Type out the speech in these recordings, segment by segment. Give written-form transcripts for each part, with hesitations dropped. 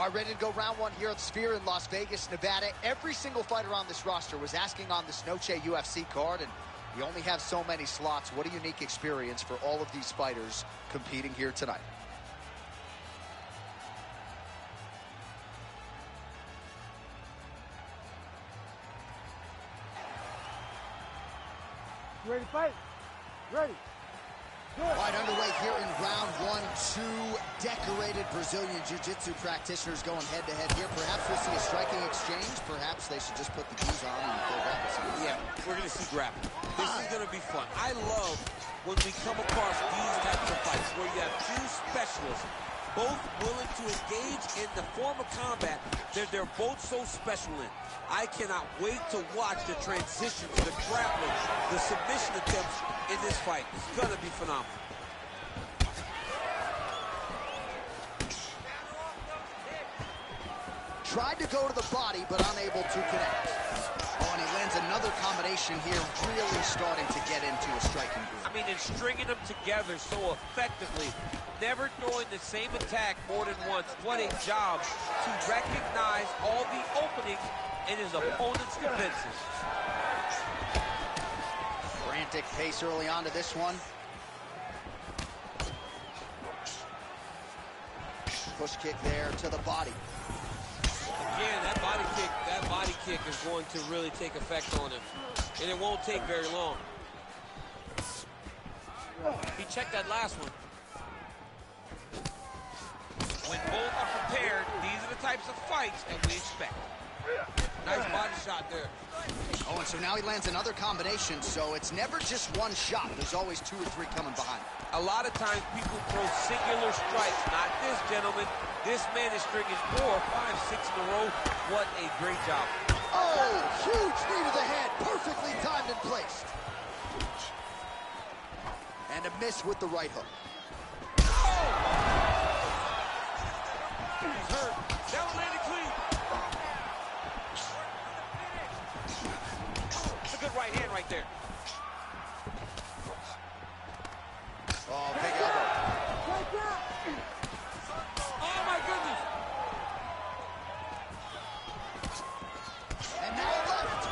All right, ready to go round one here at the Sphere in Las Vegas, Nevada. Every single fighter on this roster was asking on this Noche UFC card, and you only have so many slots. What a unique experience for all of these fighters competing here tonight. You ready to fight? Ready. All right, underway here in round one. Two decorated Brazilian Jiu-Jitsu practitioners going head-to-head here. Perhaps we'll see a striking exchange. Perhaps they should just put the geese on and go grappling. Yeah, we're going to see grappling. This is going to be fun. I love when we come across these types of fights where you have two specialists, both willing to engage in the form of combat that they're both so special in. I cannot wait to watch the transition to the grappling, the submission attempts in this fight. It's going to be phenomenal. Tried to go to the body, but unable to connect. Oh, and he lands another combination here, really starting to get into a striking groove. I mean, and stringing them together so effectively, never throwing the same attack more than once. What a job to recognize all the openings in his opponent's defenses. Frantic pace early on to this one. Push kick there to the body. Again, that body kick is going to really take effect on him. And it won't take very long. He checked that last one. When both are prepared, these are the types of fights that we expect. Nice body shot there. Oh, and so now he lands another combination, so it's never just one shot. There's always two or three coming behind. A lot of times people throw singular strikes. Not this, gentlemen. This man is stringing 4, 5, 6 in a row. What a great job. Oh, huge knee to the head. Perfectly timed and placed. And a miss with the right hook. Oh! He's hurt. That one landed clean. It's a good right hand right there. Oh, big elbow. Oh, my goodness. And now left.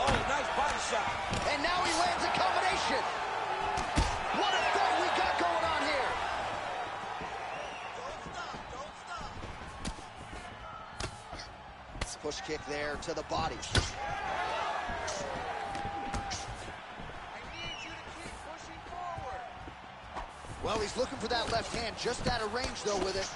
Oh, nice body shot. And now he lands a combination. What a fight we got going on here. Push kick there to the body. Well, he's looking for that left hand, just out of range, though, with it.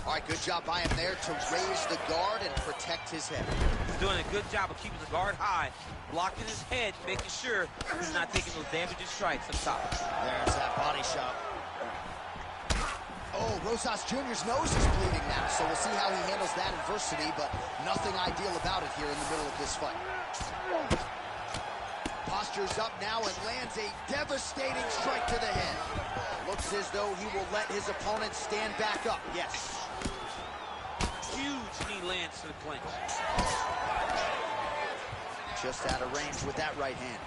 All right, good job by him there to raise the guard and protect his head. He's doing a good job of keeping the guard high, blocking his head, making sure he's not taking those damaging strikes up top. There's that body shot. Oh, Rosas Jr.'s nose is bleeding now, so we'll see how he handles that adversity, but nothing ideal about it here in the middle of this fight. Postures up now and lands a devastating strike to the head. Looks as though he will let his opponent stand back up. Yes. Huge knee lands to the clinch. Just out of range with that right hand.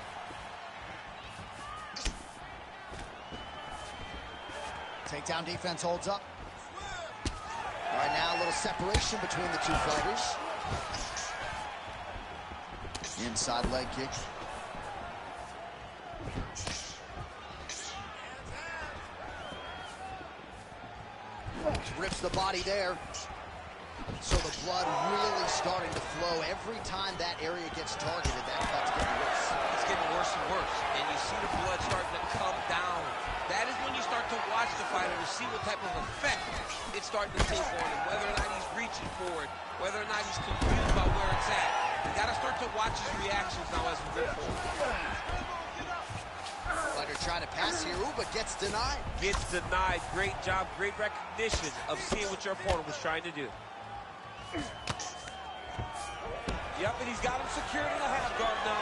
Takedown defense holds up. All right, now a little separation between the two fighters. Inside leg kick. Rips the body there. So the blood really starting to flow. Every time that area gets targeted, that cut's getting worse. It's getting worse and worse. And you see the blood starting to come down. That is when you start to watch the fighter to see what type of effect it's starting to take on him. Whether or not he's reaching for it, whether or not he's confused about where it's at. You gotta start to watch his reactions now as we go forward. Fighter trying to pass here, but gets denied. Gets denied. Great job, great recognition of seeing what your opponent was trying to do. Yep, and he's got him secured in the half guard now.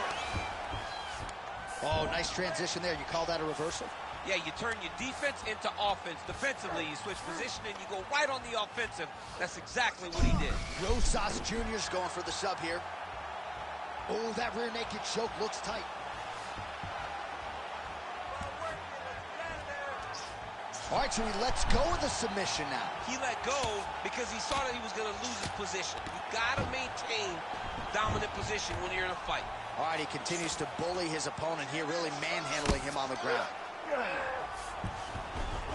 Oh, nice transition there. You call that a reversal? Yeah, you turn your defense into offense. Defensively, you switch position and you go right on the offensive. That's exactly what he did. Rosas Jr.'s going for the sub here. Oh, that rear naked choke looks tight. All right, so he lets go of the submission now. He let go because he saw that he was going to lose his position. You got to maintain dominant position when you're in a fight. All right, he continues to bully his opponent here, really manhandling him on the ground.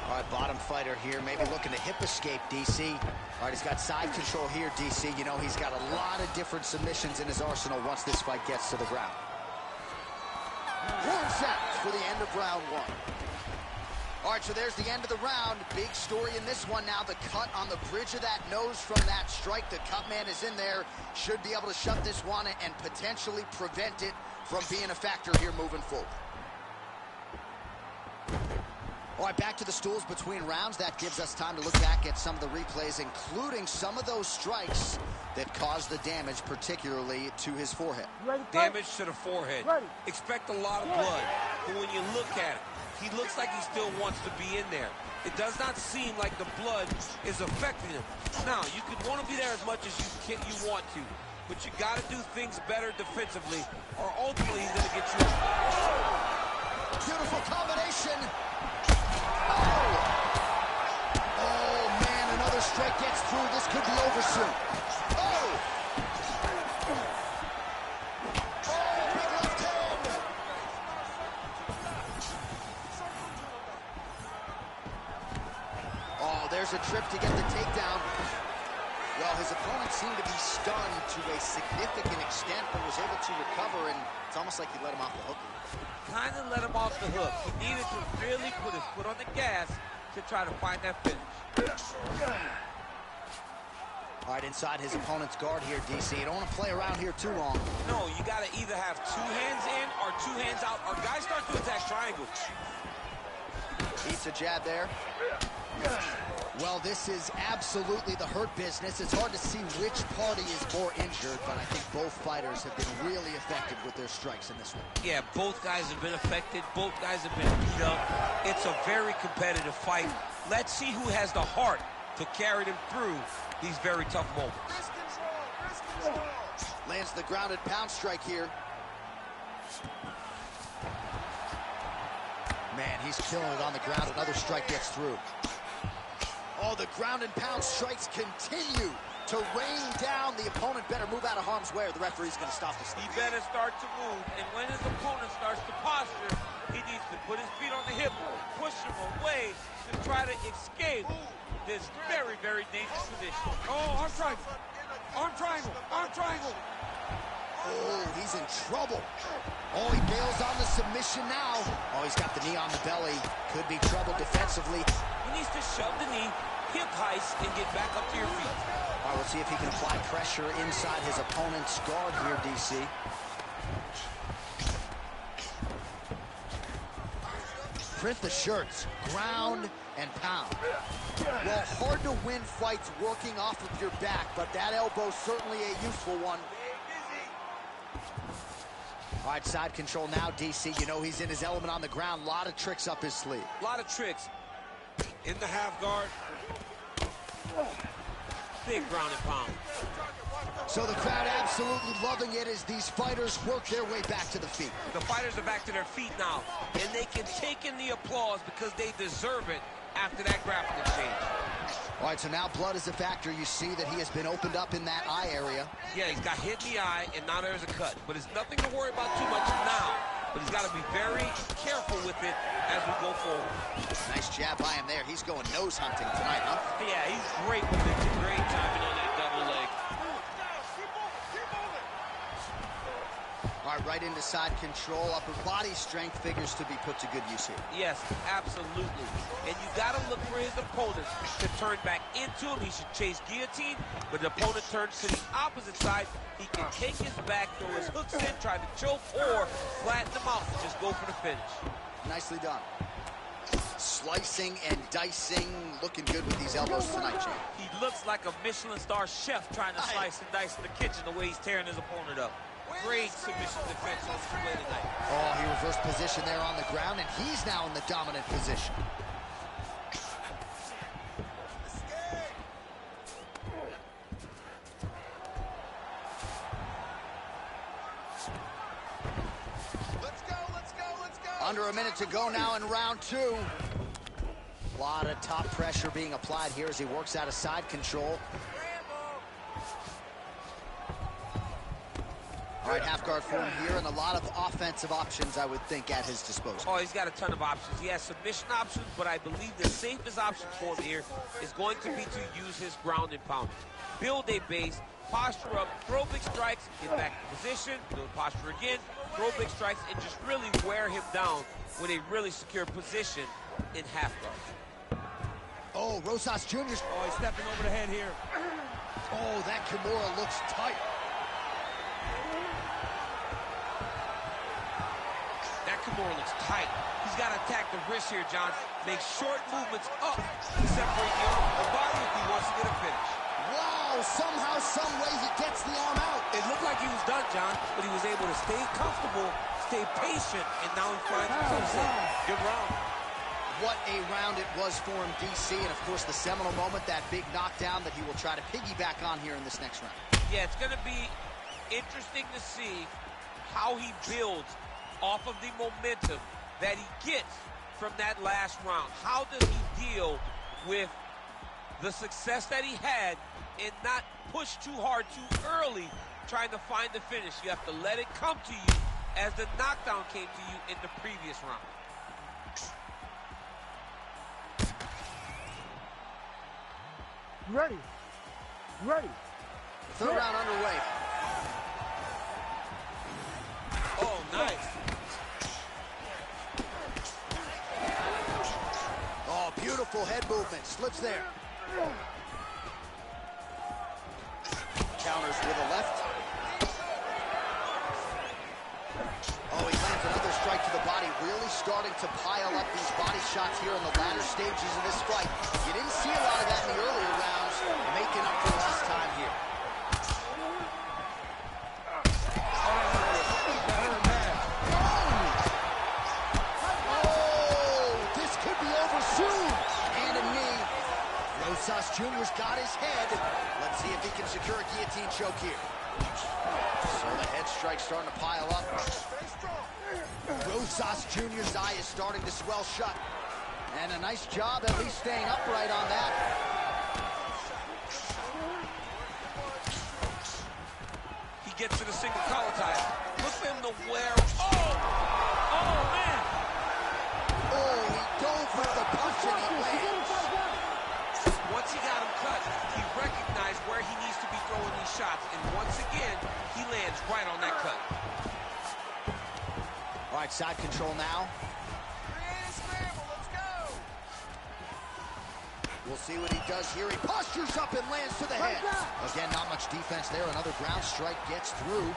All right, bottom fighter here, maybe looking to hip escape, DC. All right, he's got side control here, DC. You know, he's got a lot of different submissions in his arsenal once this fight gets to the ground. Warms out for the end of round one. All right, so there's the end of the round. Big story in this one now. The cut on the bridge of that nose from that strike. The cut man is in there. Should be able to shut this one and potentially prevent it from being a factor here moving forward. All right, back to the stools between rounds. That gives us time to look back at some of the replays, including some of those strikes that caused the damage, particularly to his forehead. Damage to the forehead. Expect a lot of blood, but when you look at it, he looks like he still wants to be in there. It does not seem like the blood is affecting him. Now, you could want to be there as much as you want to, but you got to do things better defensively, or ultimately he's going to get you. Beautiful combination. Oh, man, another strike gets through. This could be over soon. Oh! Big left hand. Oh, there's a trip to get the takedown. Well, his opponent seemed to be stunned to a significant extent, but was able to recover, and it's almost like he let him off the hook. Kind of let him off the hook. He needed to really put his foot on the gas to try to find that finish. All right, inside his opponent's guard here, DC. You don't want to play around here too long. No, you got to either have 2 hands in or 2 hands out, or guys start to attack triangles. Eats a jab there. Well, this is absolutely the hurt business. It's hard to see which party is more injured, but I think both fighters have been really effective with their strikes in this one. Yeah, both guys have been affected. Both guys have been beat up. It's a very competitive fight. Let's see who has the heart to carry them through these very tough moments. Lands the grounded pound strike here. Man, he's killing it on the ground. Another strike gets through. Oh, the ground and pound strikes continue to rain down. The opponent better move out of harm's way or the referee's going to stop this. He better start to move, and when his opponent starts to posture, he needs to put his feet on the hip, push him away to try to escape this very, very dangerous position. Oh, arm triangle. Arm triangle. Arm triangle. Oh, he's in trouble. Oh, he bails on the submission now. Oh, he's got the knee on the belly. Could be trouble defensively. He needs to shove the knee, hip heist, and get back up to your feet. All right, we'll see if he can apply pressure inside his opponent's guard here, DC. Print the shirts, ground and pound. Well, hard to win fights working off of your back, but that elbow's certainly a useful one. All right, side control now, DC. You know he's in his element on the ground. A lot of tricks up his sleeve. A lot of tricks. In the half guard. Big ground and pound. So the crowd absolutely loving it as these fighters work their way back to the feet. The fighters are back to their feet now, and they can take in the applause because they deserve it after that grappling exchange. All right, so now blood is a factor. You see that he has been opened up in that eye area. Yeah, he's got hit in the eye, and now there's a cut. But it's nothing to worry about too much now. But he's got to be very careful with it as we go forward. Nice jab by him there. He's going nose hunting tonight, huh? Yeah, he's great with it. Great timing on that double leg. All right, right into side control. Upper body strength figures to be put to good use here. Yes, absolutely. And you got to look for his opponent to turn back into him. He should chase guillotine, but the opponent turns to the opposite side. He can take his back, throw his hooks in, try to choke, or flatten him out and just go for the finish. Nicely done. Slicing and dicing, looking good with these elbows tonight, champ. He looks like a Michelin star chef trying to slice and dice in the kitchen the way he's tearing his opponent up. Great submission defense on display tonight. Oh, he reversed position there on the ground, and he's now in the dominant position. Let's go, let's go, let's go. Under a minute to go now in round two. A lot of top pressure being applied here as he works out of side control. All right, half guard form here, and a lot of offensive options, I would think, at his disposal. Oh, he's got a ton of options. He has submission options, but I believe the safest option for him here is going to be to use his ground and pound. Build a base, posture up, throw big strikes, get back in position, build posture again, throw big strikes, and just really wear him down with a really secure position in half guard. Oh, Rosas Jr. Oh, he's stepping over the head here. Oh, that Kimura looks tight. That Kimura looks tight. He's got to attack the wrist here, John. Make short movements up to separate the arm from the body if he wants to get a finish. Wow, somehow, some way he gets the arm out. It looked like he was done, John, but he was able to stay comfortable, stay patient, and now he finds himself. Good round. What a round it was for him, DC, and of course the seminal moment, that big knockdown that he will try to piggyback on here in this next round. Yeah, it's going to be interesting to see how he builds off of the momentum that he gets from that last round. How does he deal with the success that he had and not push too hard too early trying to find the finish? You have to let it come to you as the knockdown came to you in the previous round. Ready. Ready. Third round underway. Oh, nice. Oh, beautiful head movement. Slips there. Counters with a left. Oh, he lands another strike to the body. Really starting to pile up these body shots here in the latter stages of this fight. You didn't see a lot of that in the earlier rounds, making up for lost time here. Rosas Jr.'s got his head. Let's see if he can secure a guillotine choke here. So the head strike starting to pile up. Rosas Jr.'s eye is starting to swell shut. And a nice job at least staying upright on that. He gets to the single collar tie. Look for him to wear. Oh! Oh, man! Oh, he dove with the punch and he lands. Once he got him cut, he recognized where he needs to be throwing these shots. And once again, he lands right on that cut. All right, side control now. We'll see what he does here. He postures up and lands to the head. Again, not much defense there. Another ground strike gets through.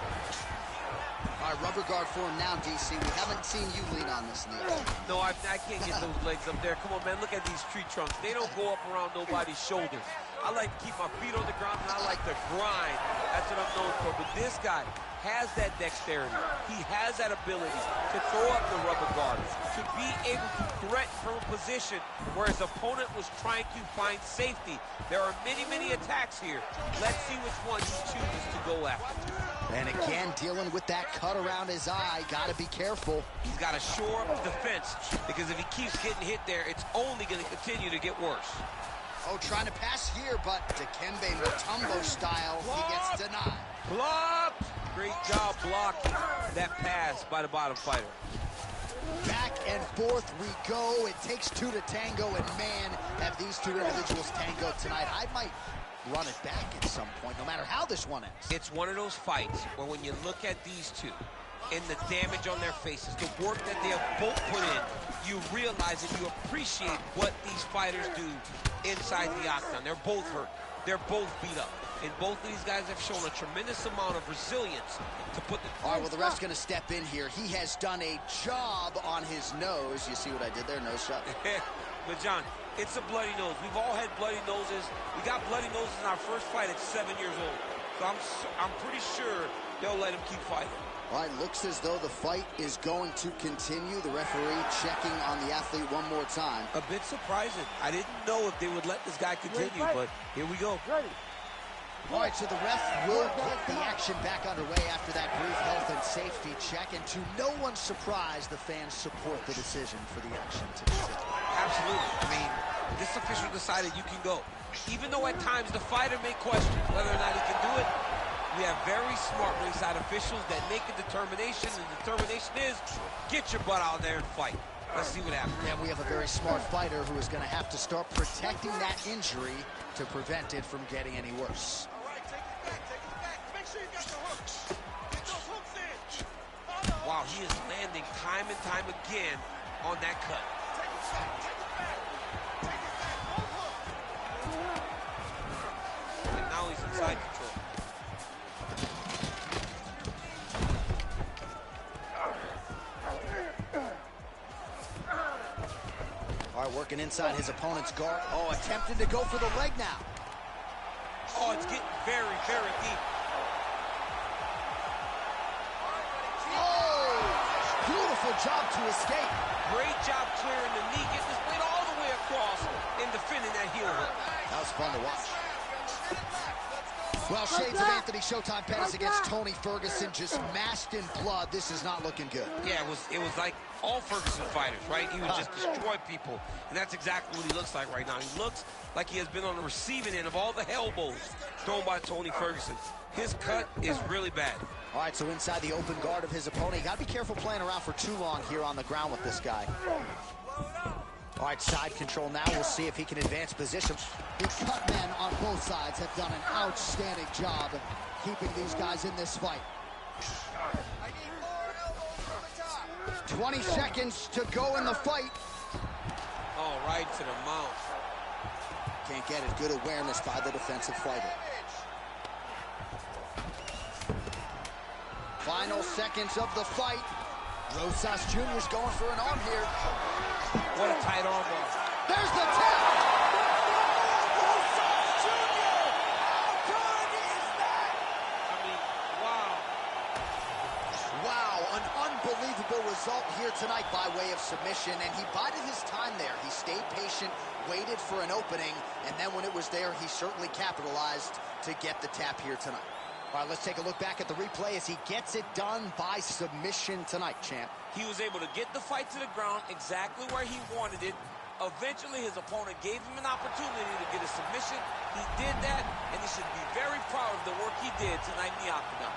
All right, rubber guard for him now, DC. We haven't seen you lean on this knee. No, I can't get those legs up there. Come on, man, look at these tree trunks. They don't go up around nobody's shoulders. I like to keep my feet on the ground, and I like to grind. That's what I'm known for. But this guy has that dexterity. He has that ability to throw up the rubber guard, to be able to threaten from a position where his opponent was trying to find safety. There are many, many attacks here. Let's see which one he chooses to go after. And again, dealing with that cut around his eye. Got to be careful. He's got to shore up the defense, because if he keeps getting hit there, it's only going to continue to get worse. Oh, trying to pass here, but Dikembe Mutombo style, he gets denied. Blocked! Great job blocking that pass by the bottom fighter. Back and forth we go. It takes two to tango, and man, have these two individuals tangoed tonight. I might run it back at some point, no matter how this one ends. It's one of those fights where when you look at these two and the damage on their faces, the work that they have both put in, you realize and you appreciate what these fighters do inside the octagon. They're both hurt. They're both beat up. And both of these guys have shown a tremendous amount of resilience to put the... All right, well, the ref's going to step in here. He has done a job on his nose. You see what I did there? Nose shot. But, John, it's a bloody nose. We've all had bloody noses. We got bloody noses in our first fight at 7 years old. So I'm pretty sure they'll let him keep fighting. All right, looks as though the fight is going to continue. The referee checking on the athlete one more time. A bit surprising. I didn't know if they would let this guy continue, but here we go. Ready. All right, so the ref will get the action back underway after that brief health and safety check. And to no one's surprise, the fans support the decision for the action to continue. Absolutely. I mean, official decided you can go. Even though at times the fighter may question whether or not he can do it, we have very smart ringside officials that make a determination, and the determination is get your butt out there and fight. Let's see what happens. Yeah, we have a very smart fighter who is going to have to start protecting that injury to prevent it from getting any worse. All right, take it back. Make sure you got the hooks. Get those hooks in. Wow, he is landing time and time again on that cut. Take it back. Both hooks. And now he's inside control. All right, working inside his opponent's guard. Oh, attempting to go for the leg now. Oh, it's getting very, very deep. Oh, beautiful job to escape. Great job clearing the knee, getting his blade all the way across and defending that heel hook. That was fun to watch. Well, shades of Anthony Showtime Pettis against Tony Ferguson, just mashed in blood. This is not looking good. Yeah, it was like all Ferguson fighters, right? He would just destroy people, and that's exactly what he looks like right now. He looks like he has been on the receiving end of all the elbows thrown by Tony Ferguson. His cut is really bad. All right, so inside the open guard of his opponent, you got to be careful playing around for too long here on the ground with this guy. All right, side control now. We'll see if he can advance position. The cut men on both sides have done an outstanding job of keeping these guys in this fight. 20 seconds to go in the fight. Oh, right to the mount. Can't get it. Good awareness by the defensive fighter. Final seconds of the fight. Rosas Jr.'s going for an arm here. What a tight arm bar. There's the tap. Rosas Jr. How good is that? I mean, wow. Wow, an unbelievable result here tonight by way of submission, and he bided his time there. He stayed patient, waited for an opening, and then when it was there, he certainly capitalized to get the tap here tonight. All right, let's take a look back at the replay as he gets it done by submission tonight, champ. He was able to get the fight to the ground exactly where he wanted it. Eventually, his opponent gave him an opportunity to get a submission. He did that, and he should be very proud of the work he did tonight in the octagon.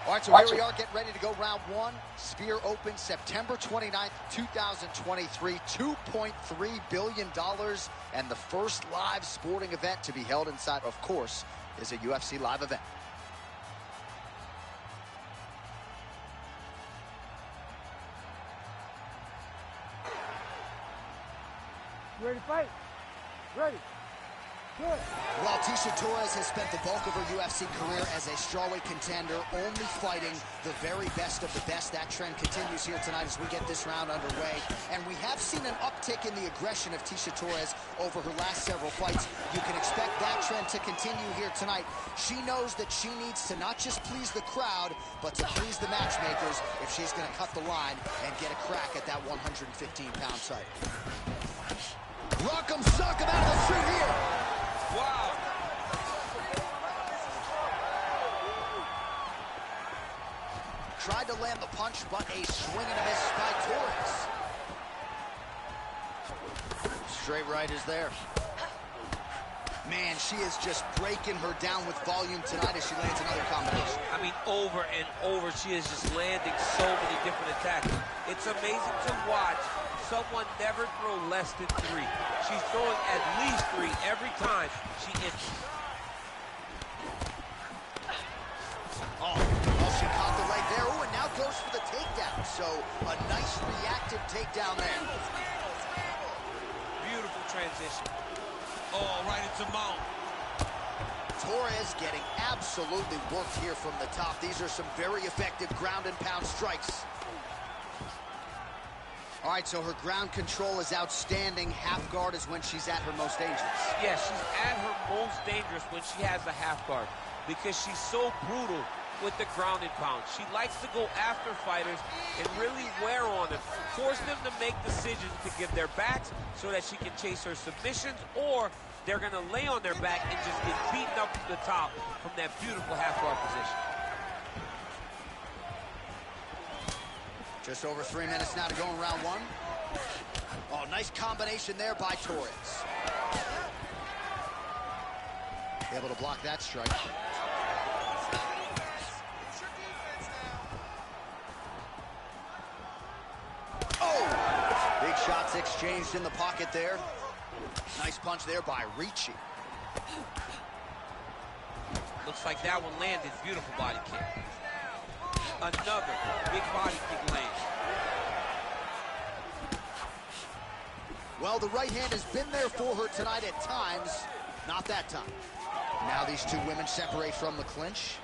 All right, so here we are getting ready to go round one. Sphere opens September 29th, 2023, $2.3 billion, and the first live sporting event to be held inside, of course, is a UFC live event. You ready to fight? Ready. Good. While Tisha Torres has spent the bulk of her UFC career as a strawweight contender, only fighting the very best of the best, that trend continues here tonight as we get this round underway. And we have seen an uptick in the aggression of Tisha Torres over her last several fights. You can expect that trend to continue here tonight. She knows that she needs to not just please the crowd, but to please the matchmakers if she's going to cut the line and get a crack at that 115-pound title. Rock'em sock'em out of the street here. Wow. Tried to land the punch, but a swing and a miss by Torres. Straight right is there. Man, she is just breaking her down with volume tonight as she lands another combination. I mean, over and over, she is just landing so many different attacks. It's amazing to watch someone never throw less than 3. She's throwing at least 3 every time she enters. Oh, she caught the leg there. Oh, and now goes goes for the takedown. So a nice reactive takedown there. Beautiful transition. Oh, right into mount. Torres getting absolutely worked here from the top. These are some very effective ground and pound strikes. All right, so her ground control is outstanding. Half guard is when she's at her most dangerous. Yeah, she's at her most dangerous when she has a half guard because she's so brutal with the ground and pound. She likes to go after fighters and really wear on them, force them to make decisions to give their backs so that she can chase her submissions, or they're going to lay on their back and just get beaten up from the top from that beautiful half guard position. Just over 3 minutes now to go in round one. Oh, nice combination there by Torres. Able to block that strike. Oh! Big shots exchanged in the pocket there. Nice punch there by Ricci. Looks like that one landed. Beautiful body kick. Another big body kick lands. Well, the right hand has been there for her tonight at times. Not that time. Now these two women separate from the clinch.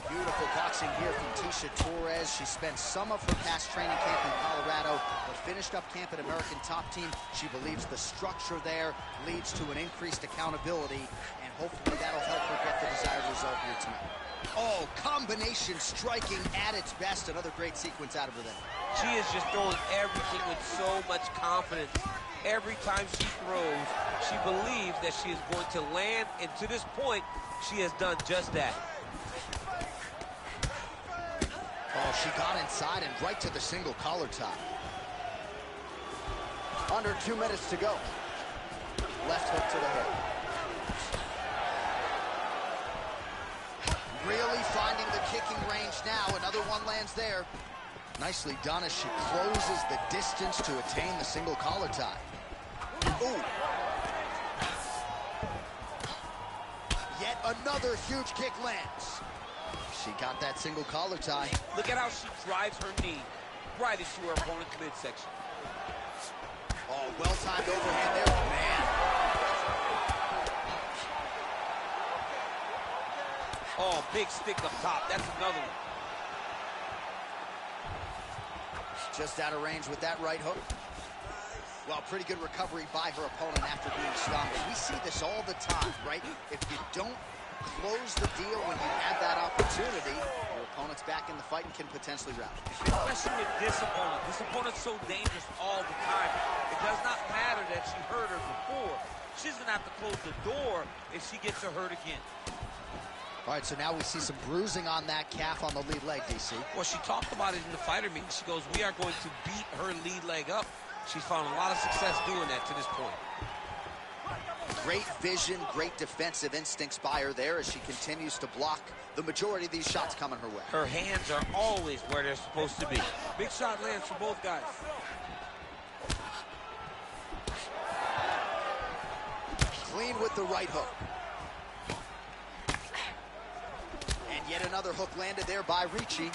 Beautiful boxing here from Tecia Torres. She spent some of her past training camp in Colorado, but finished up camp at American Top Team. She believes the structure there leads to an increased accountability, and hopefully that'll help her get the desired result here tonight. Oh, combination striking at its best. Another great sequence out of her then. She is just throwing everything with so much confidence. Every time she throws, she believes that she is going to land, and to this point, she has done just that. Oh, she got inside and right to the single collar tie. Under 2 minutes to go. Left hook to the head. Really finding the kicking range now. Another one lands there. Nicely done as she closes the distance to attain the single collar tie. Ooh. Yet another huge kick lands. She got that single collar tie. Look at how she drives her knee right into her opponent's midsection. Oh, well-timed overhand there, man. Oh, big stick up top. That's another one. Just out of range with that right hook. Well, pretty good recovery by her opponent after being stunned. We see this all the time, right? If you don't close the deal when you have that opportunity, your opponent's back in the fight and can potentially rout. Especially with this opponent. This opponent's so dangerous all the time. It does not matter that she hurt her before. She's going to have to close the door if she gets her hurt again. All right, so now we see some bruising on that calf on the lead leg, DC. Well, she talked about it in the fighter meeting. She goes, we are going to beat her lead leg up. She's found a lot of success doing that to this point. Great vision, great defensive instincts by her there as she continues to block the majority of these shots coming her way. Her hands are always where they're supposed to be. Big shot lands for both guys. Clean with the right hook. And yet another hook landed there by Ricci.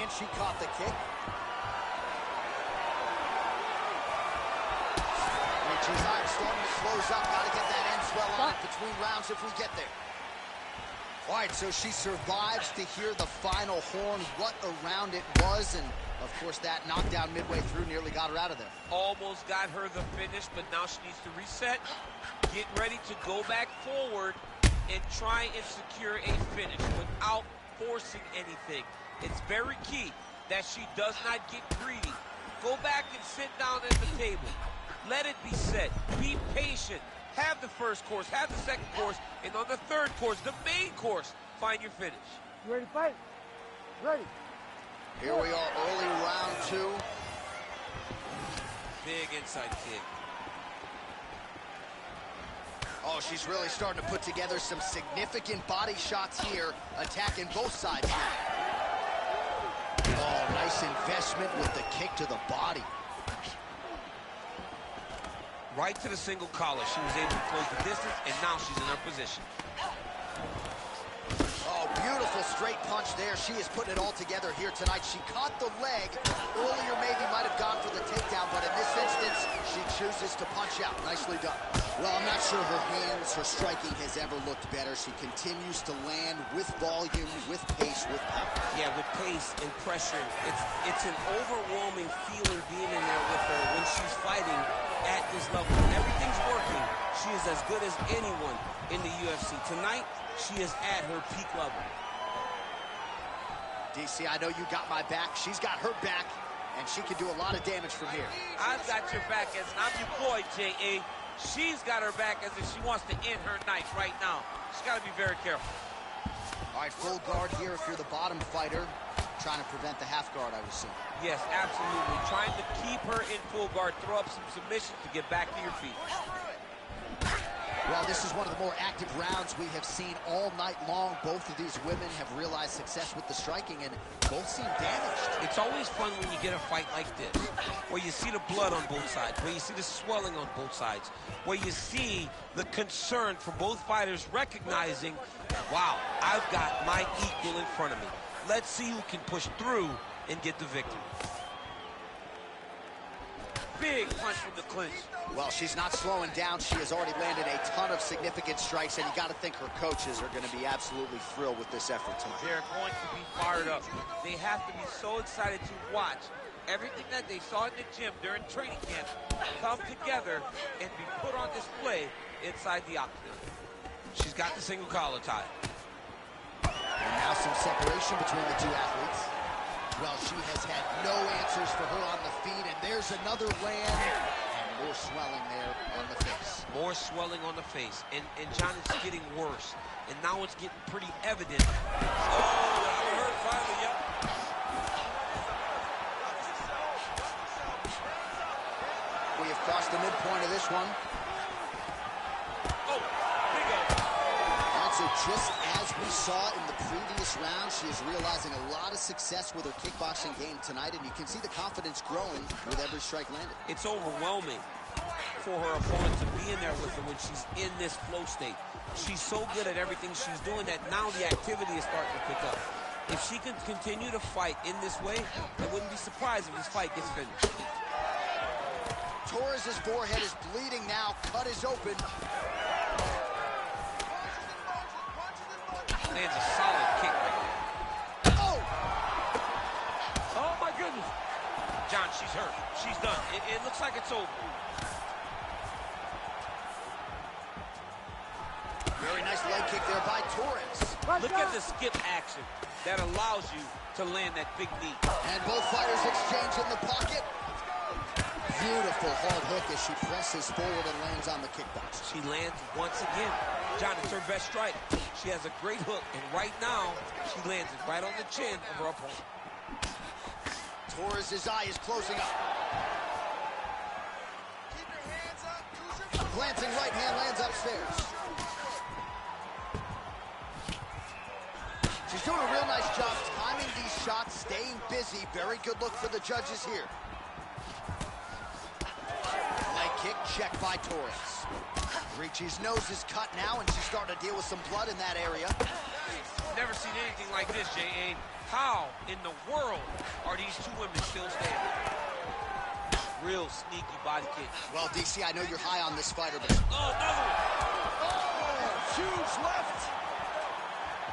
And she caught the kick. Ricci's eye starting to close up. Got to get that end swell on it between rounds if we get there. All right, so she survives to hear the final horn. What a round it was. And, of course, that knockdown midway through nearly got her out of there. Almost got her the finish, but now she needs to reset, get ready to go back forward, and try and secure a finish without forcing anything. It's very key that she does not get greedy. Go back and sit down at the table. Let it be set. Be patient. Have the first course, have the second course, and on the third course, the main course, find your finish. You ready to fight? Ready. Here we are, early round two. Big inside kick. Oh, she's really starting to put together some significant body shots here, attacking both sides here. Oh, nice investment with the kick to the body. Right to the single collar. She was able to close the distance, and now she's in her position. Oh, beautiful Beautiful straight punch there. She is putting it all together here tonight. She caught the leg. Earlier maybe might have gone for the takedown, but in this instance, she chooses to punch out. Nicely done. Well, I'm not sure her hands, her striking has ever looked better. She continues to land with volume, with pace, with power. Yeah, with pace and pressure. It's an overwhelming feeling being in there with her when she's fighting at this level. When everything's working, she is as good as anyone in the UFC. Tonight, she is at her peak level. DC, I know you got my back. She's got her back, and she can do a lot of damage from here. I've got your back as I'm your boy, J.A. She's got her back as if she wants to end her night right now. She's got to be very careful. All right, full guard here if you're the bottom fighter. Trying to prevent the half guard, I would assume. Yes, absolutely. Trying to keep her in full guard, throw up some submissions to get back to your feet. Well, this is one of the more active rounds we have seen all night long. Both of these women have realized success with the striking, and both seem damaged. It's always fun when you get a fight like this, where you see the blood on both sides, where you see the swelling on both sides, where you see the concern from both fighters recognizing, wow, I've got my equal in front of me. Let's see who can push through and get the victory. Big punch from the clinch. Well, she's not slowing down. She has already landed a ton of significant strikes, and you got to think her coaches are going to be absolutely thrilled with this effort tonight. They're going to be fired up. They have to be so excited to watch everything that they saw in the gym during training camp come together and be put on display inside the octagon. She's got the single collar tie. And now some separation between the two athletes. Well, she has had no answers for her on the feet, and there's another land, and more swelling there on the face. More swelling on the face, and John, it's getting worse, and now it's getting pretty evident. Oh, I heard finally, yep. We have crossed the midpoint of this one. Oh, big up. And so just as we saw in the previous round, she is realizing a lot of success with her kickboxing game tonight, and you can see the confidence growing with every strike landed. It's overwhelming for her opponent to be in there with her when she's in this flow state. She's so good at everything she's doing that now the activity is starting to pick up. If she can continue to fight in this way, I wouldn't be surprised if this fight gets finished. Torres's forehead is bleeding now. Cut is open. Lands a solid kick right there. Oh! Oh, my goodness. John, she's hurt. She's done. It looks like it's over. Very nice leg kick there by Torres. Look at the skip action that allows you to land that big knee. And both fighters exchange in the pocket. Beautiful hard hook as she presses forward and lands on the kickbox. She lands once again. John, it's her best strike. She has a great hook, and right now, she lands it right on the chin of her opponent. Torres' eye is closing up. Keep your hands up. Use your Glancing right hand lands upstairs. She's doing a real nice job timing these shots, staying busy. Very good look for the judges here. Leg kick checked by Torres. Ricci's nose is cut now, and she's starting to deal with some blood in that area. Never seen anything like this, J.A. How in the world are these two women still standing? Real sneaky body kick. Well, DC, I know you're high on this fighter, but... Oh, another one. Oh, huge left.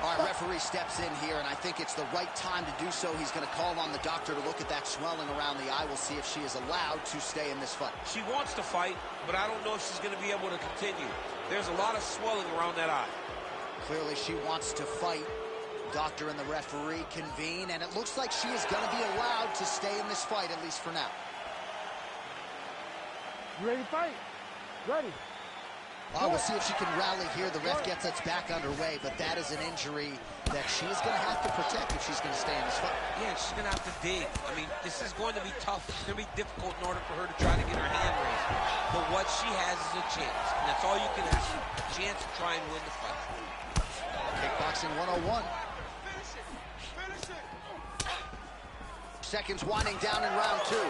All right, referee steps in here, and I think it's the right time to do so. He's going to call on the doctor to look at that swelling around the eye. We'll see if she is allowed to stay in this fight. She wants to fight, but I don't know if she's going to be able to continue. There's a lot of swelling around that eye. Clearly, she wants to fight. Doctor and the referee convene, and it looks like she is going to be allowed to stay in this fight, at least for now. You ready to fight? Ready. We'll see if she can rally here. The ref gets us back underway, but that is an injury that she's going to have to protect if she's going to stay in this fight. Yeah, she's going to have to dig. I mean, this is going to be tough. It's going to be difficult in order for her to try to get her hand raised. But what she has is a chance, and that's all you can ask for. A chance to try and win the fight. Kickboxing 101. Finish it. Finish it. Seconds winding down in round two.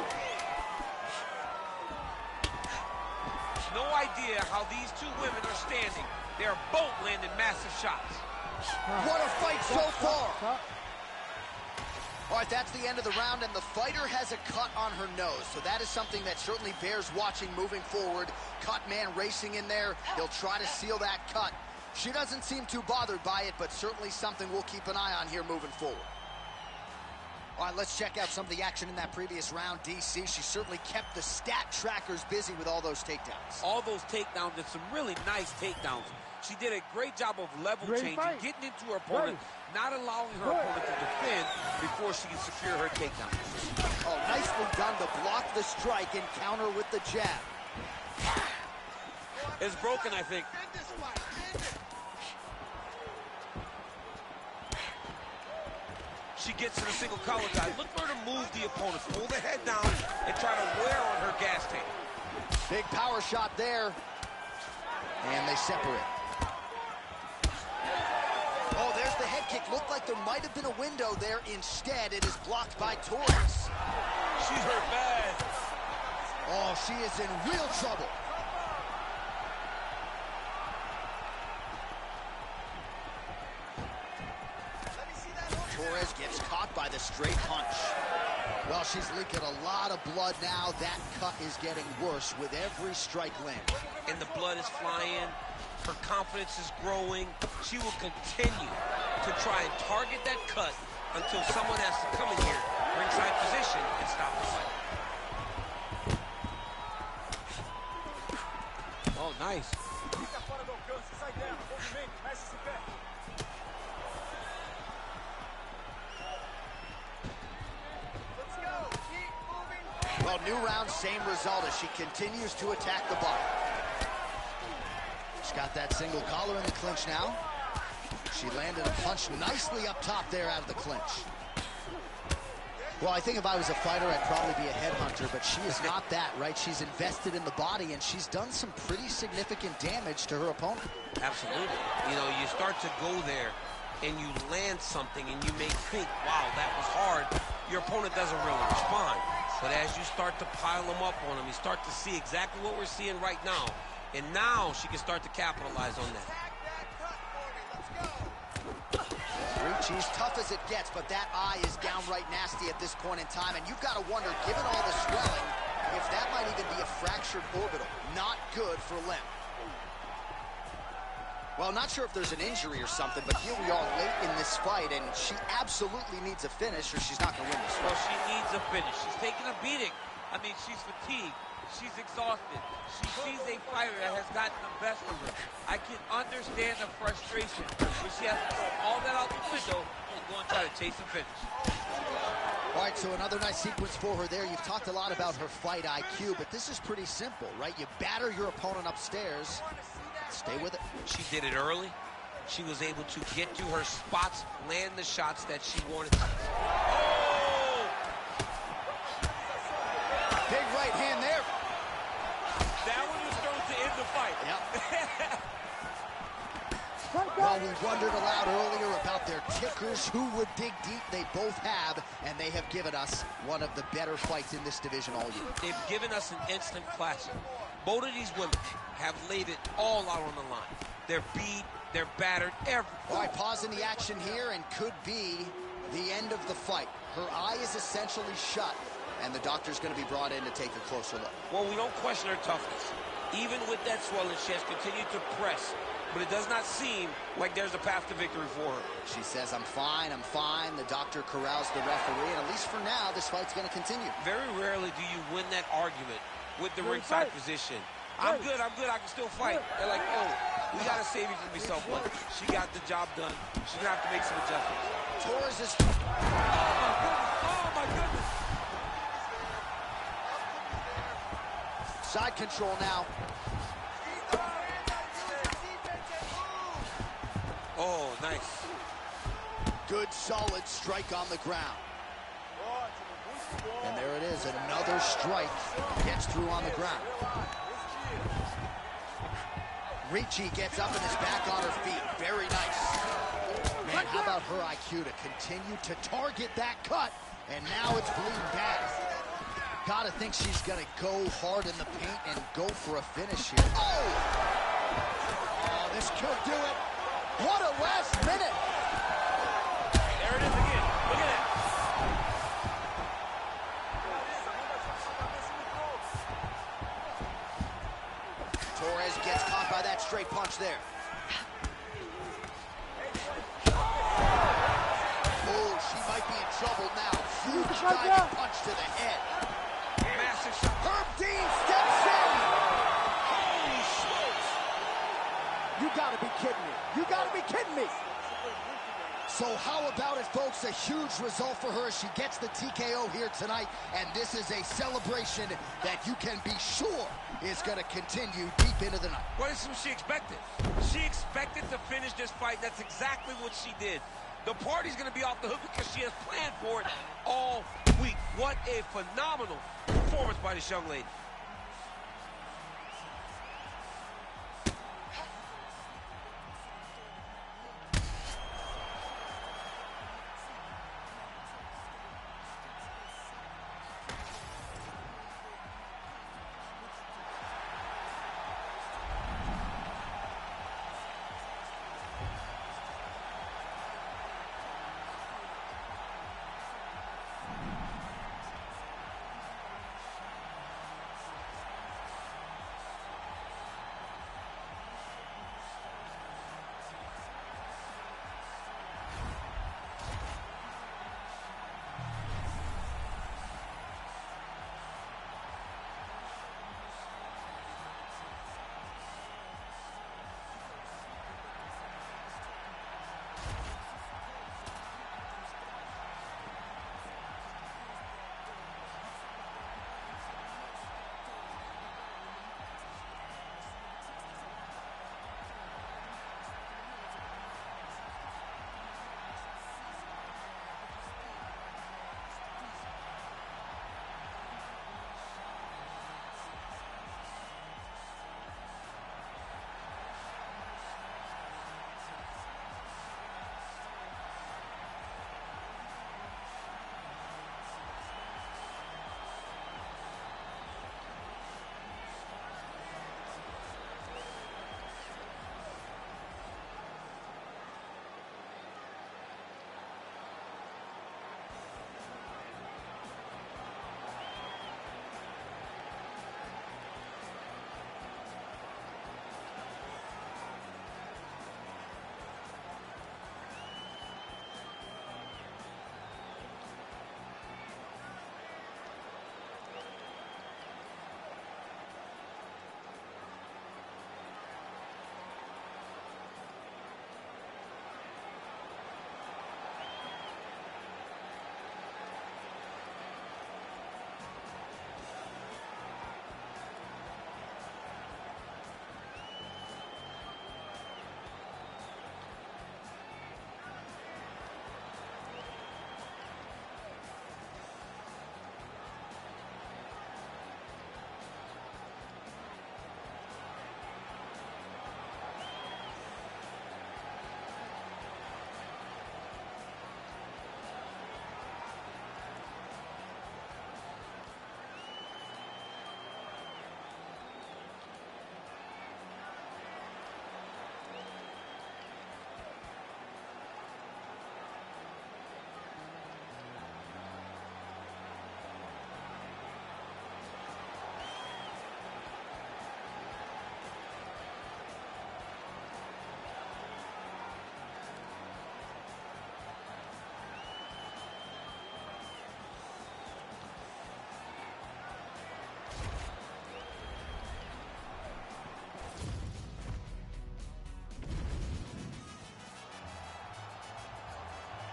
No idea how these two women are standing. They are both landing massive shots. What a fight so far. All right, that's the end of the round, and the fighter has a cut on her nose. So that is something that certainly bears watching moving forward. Cut man racing in there. He'll try to seal that cut. She doesn't seem too bothered by it, but certainly something we'll keep an eye on here moving forward. All right, let's check out some of the action in that previous round. DC, she certainly kept the stat trackers busy with all those takedowns. All those takedowns and some really nice takedowns. She did a great job of level changing, getting into her opponent, not allowing her opponent to defend before she can secure her takedown. Oh, nicely done to block the strike and counter with the jab. It's broken, I think. She gets to the single collar tie. Look for her to move the opponent, pull the head down, and try to wear on her gas tank. Big power shot there. And they separate. Oh, there's the head kick. Looked like there might have been a window there. Instead, it is blocked by Torres. She's hurt bad. Oh, she is in real trouble. Torres gets caught by the straight punch. Well, she's leaking a lot of blood now. That cut is getting worse with every strike land. And the blood is flying. Her confidence is growing. She will continue to try and target that cut until someone has to come in here, ringside position, and stop the fight. Oh, nice. Well, new round, same result as she continues to attack the body. She's got that single collar in the clinch now. She landed a punch nicely up top there out of the clinch. Well, I think if I was a fighter, I'd probably be a headhunter, but she is not that, right? She's invested in the body, and she's done some pretty significant damage to her opponent. Absolutely. You know, you start to go there, and you land something, and you may think, wow, that was hard. Your opponent doesn't really respond. But as you start to pile them up on him, you start to see exactly what we're seeing right now. And now she can start to capitalize on that. She's tough as it gets, but that eye is downright nasty at this point in time. And you've got to wonder, given all the swelling, if that might even be a fractured orbital. Not good for Lim. Well, not sure if there's an injury or something, but here we are late in this fight, and she absolutely needs a finish or she's not going to win this fight. Well, she needs a finish. She's taking a beating. I mean, she's fatigued. She's exhausted. She's a fighter that has gotten the best of her. I can understand the frustration, but she has to throw all that out the window and go and try to chase a finish. All right, so another nice sequence for her there. You've talked a lot about her fight IQ, but this is pretty simple, right? You batter your opponent upstairs, stay with it. She did it early. She was able to get to her spots, land the shots that she wanted. Oh! Big right hand there. That one was thrown to end the fight. Yep. Well, we wondered aloud earlier about their tickers. Who would dig deep? They both have, and they have given us one of the better fights in this division all year. They've given us an instant classic. Both of these women have laid it all out on the line. They're beat, they're battered, everything. All right, pausing the action here, and could be the end of the fight. Her eye is essentially shut, and the doctor's going to be brought in to take a closer look. Well, we don't question her toughness. Even with that swelling, she has continued to press, but it does not seem like there's a path to victory for her. She says, I'm fine, I'm fine. The doctor corrals the referee, and at least for now, this fight's going to continue. Very rarely do you win that argument with the ringside position. I'm good, I can still fight. They're like, oh, we got to save you from yourself. But she got the job done. She's going to have to make some adjustments. Torres is... Oh, my goodness. Side control now. Oh, nice. Good, solid strike on the ground. And there it is, another strike gets through on the ground. Ricci gets up and is back on her feet. Very nice. Man, how about her IQ to continue to target that cut? And now it's bleeding bad. Gotta think she's gonna go hard in the paint and go for a finish here. Oh! Oh, this could do it. What a last minute. There it is again. Look at that. Torres gets caught by that straight punch there. Oh, she might be in trouble now. Huge diving punch to the head. Massive shot. Herb Dean steps in. Holy smokes. You gotta be kidding me. You gotta be kidding me. So how about it, folks? A huge result for her. She gets the TKO here tonight, and this is a celebration that you can be sure is going to continue deep into the night. Well, this is what she expected. She expected to finish this fight. That's exactly what she did. The party's going to be off the hook because she has planned for it all week. What a phenomenal performance by this young lady.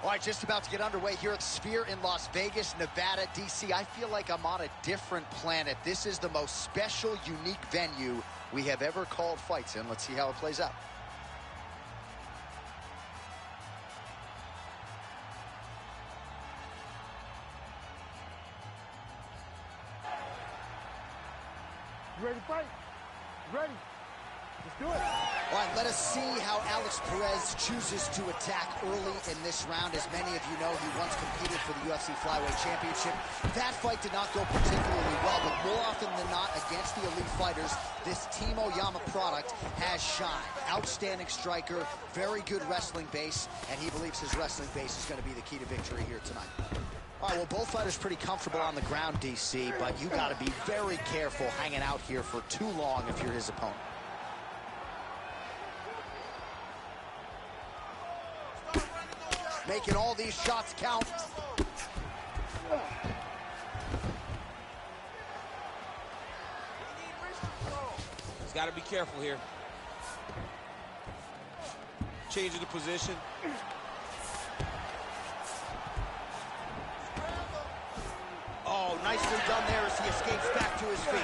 All right, just about to get underway here at the Sphere in Las Vegas, Nevada, D.C. I feel like I'm on a different planet. This is the most special, unique venue we have ever called fights in. Let's see how it plays out. You ready to fight? Ready. Let's do it. All right, let us see how Alex Perez chooses to attack early in this round. As many of you know, he once competed for the UFC Flyweight Championship. That fight did not go particularly well, but more often than not, against the elite fighters, this Team Oyama product has shined. Outstanding striker, very good wrestling base, and he believes his wrestling base is going to be the key to victory here tonight. All right, well, both fighters pretty comfortable on the ground, DC, but you got to be very careful hanging out here for too long if you're his opponent. Making all these shots count. He's got to be careful here. Changing the position. Oh, nicely done there as he escapes back to his feet.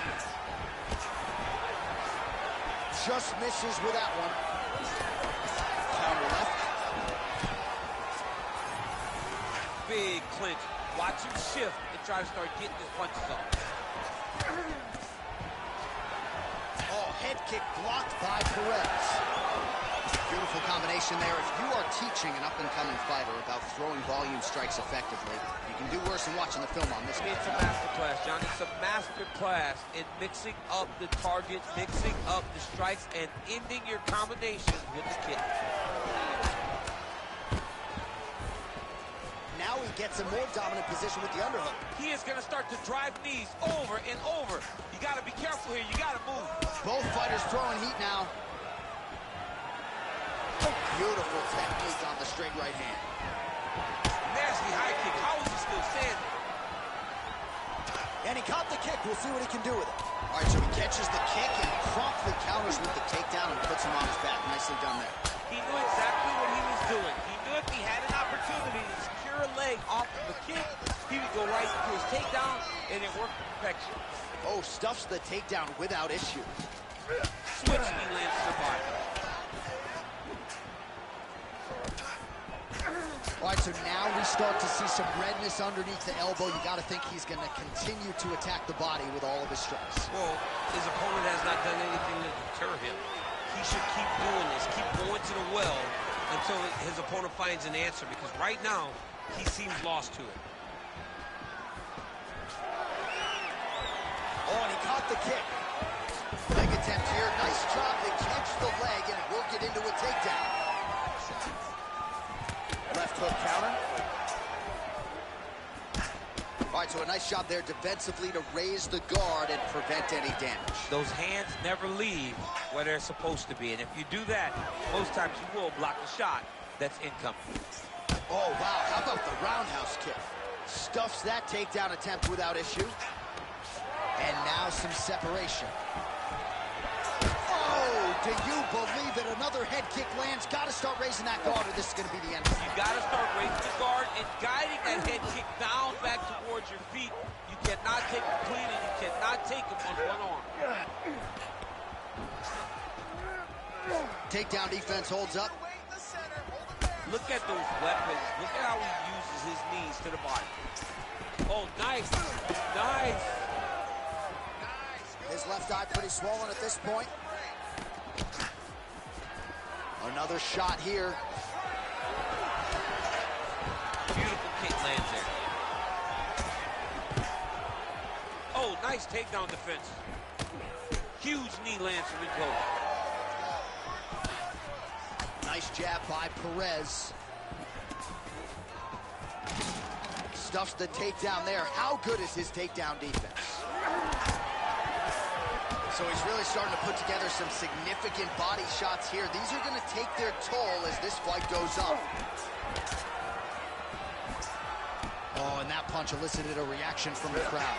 Just misses with that one. Counter left. Big clinch. Watch him shift and try to start getting his punches off. Oh, head kick blocked by Perez. Beautiful combination there. If you are teaching an up-and-coming fighter about throwing volume strikes effectively, you can do worse than watching the film on this. It's a masterclass, John. It's a masterclass in mixing up the target, mixing up the strikes, and ending your combinations with the kick. Now he gets a more dominant position with the underhook. He is going to start to drive knees over and over. You got to be careful here. You got to move. Both fighters throwing heat now. Beautiful technique on the straight right hand. Nasty high kick. How is he still standing? And he caught the kick. We'll see what he can do with it. All right, so he catches the kick and promptly counters with the takedown and puts him on his back. Nicely done there. He knew exactly what he was doing. He knew if he had an opportunity to secure a leg off of the kick, he would go right to his takedown, and it worked to perfection. Oh, stuffs the takedown without issue. Switch knee lands to the body. All right, so now we start to see some redness underneath the elbow. You got to think he's going to continue to attack the body with all of his strikes. Well, his opponent has not done anything to deter him. He should keep doing this, keep going to the well until his opponent finds an answer, because right now, he seems lost to it. Oh, and he caught the kick. Leg attempt here. Nice job to catch the leg and work it into a takedown. Left hook counter. All right, so a nice job there defensively to raise the guard and prevent any damage. Those hands never leave where they're supposed to be, and if you do that, most times you will block a shot that's incoming. Oh, wow, how about the roundhouse kick? Stuffs that takedown attempt without issue. And now some separation. Oh, do you believe it? Another head kick lands. Got to start raising that guard or this is going to be the end. You got to start raising the guard and guiding that head kick down back towards your feet. You cannot take him clean, and you cannot take him on one arm. Takedown defense holds up. Look at those weapons. Look at how he uses his knees to the body. Oh, nice. Nice. His left eye pretty swollen at this point. Another shot here. Beautiful kick lands there. Oh, nice takedown defense. Huge knee lands from Rico. Nice jab by Perez. Stuffs the takedown there. How good is his takedown defense? So he's really starting to put together some significant body shots here. These are going to take their toll as this fight goes up. Oh, and that punch elicited a reaction from the crowd.